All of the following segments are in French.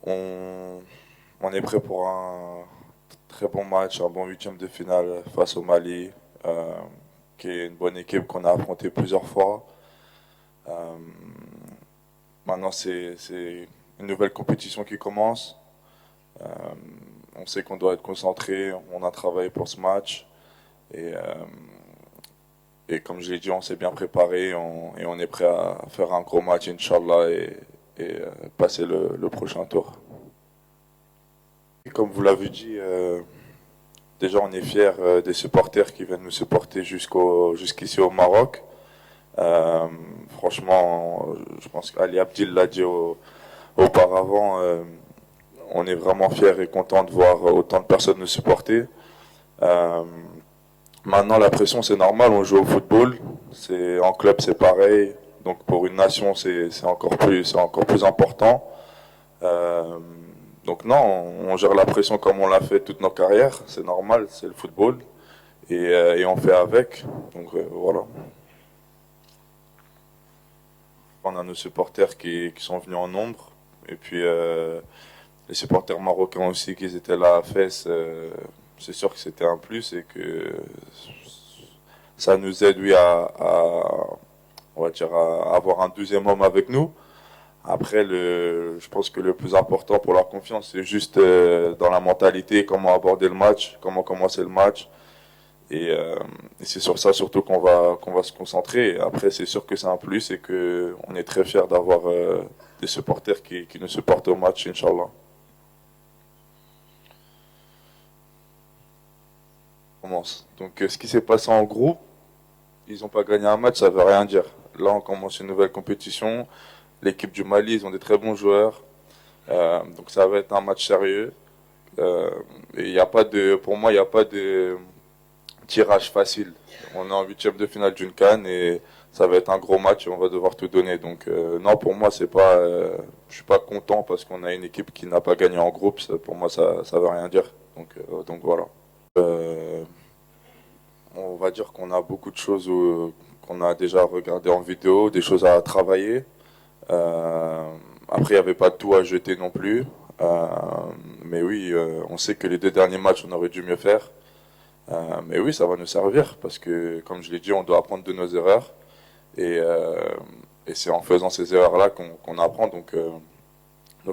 On, on est prêt pour un très bon match, un bon huitième de finale face au Mali, euh, qui est une bonne équipe qu'on a affrontée plusieurs fois. Euh, Maintenant, c'est une nouvelle compétition qui commence. Euh, on sait qu'on doit être concentré, on a travaillé pour ce match. Et, euh, et comme je l'ai dit, on s'est bien préparé et on est prêt à faire un gros match, Inch'Allah, et passer le prochain tour. Et comme vous l'avez dit, déjà on est fiers des supporters qui viennent nous supporter jusqu'ici au Maroc. Euh, Franchement, je pense qu'Ali Abdil l'a dit auparavant, on est vraiment fiers et contents de voir autant de personnes nous supporter. Euh, Maintenant, la pression, c'est normal, on joue au football, c'est en club, c'est pareil. Donc pour une nation, c'est encore plus important. Euh, donc non, on gère la pression comme on l'a fait toute nos carrières, c'est normal, c'est le football et on fait avec. Donc voilà. On a nos supporters qui sont venus en nombre et puis les supporters marocains aussi qui étaient là à Fès. C'est sûr que c'était un plus et que ça nous aide, oui, on va dire, à avoir un deuxième homme avec nous. Après, je pense que le plus important pour la confiance, c'est juste dans la mentalité, comment aborder le match, comment commencer le match. Et c'est sur ça surtout qu'on va se concentrer. Après, c'est sûr que c'est un plus et que on est très fiers d'avoir des supporters qui nous supportent au match, Inch'Allah. On commence. Donc, ce qui s'est passé en groupe, ils n'ont pas gagné un match, ça veut rien dire. Là, on commence une nouvelle compétition. L'équipe du Mali, ils ont des très bons joueurs. Donc, ça va être un match sérieux. Euh, et il y a pas de, pour moi, il n'y a pas de tirage facile. On est en huitième de finale d'une CAN et ça va être un gros match et on va devoir tout donner. Donc non, pour moi, c'est pas, je suis pas content parce qu'on a une équipe qui n'a pas gagné en groupe. Pour moi, ça veut rien dire. Donc voilà. Euh, on va dire qu'on a beaucoup de choses qu'on a déjà regardé en vidéo, des choses à travailler. Après, il n'y avait pas tout à jeter non plus. Euh, mais oui, on sait que les deux derniers matchs, on aurait dû mieux faire. Mais oui, ça va nous servir parce que, comme je l'ai dit, on doit apprendre de nos erreurs et, euh, et c'est en faisant ces erreurs-là qu'on apprend. Donc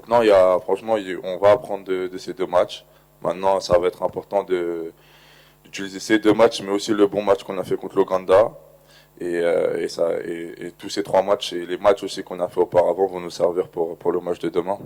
non, franchement, on va apprendre de ces deux matchs. Maintenant, ça va être important d'utiliser ces deux matchs, mais aussi le bon match qu'on a fait contre l'Ouganda. Et tous ces trois matchs et les matchs aussi qu'on a fait auparavant vont nous servir pour le match de demain.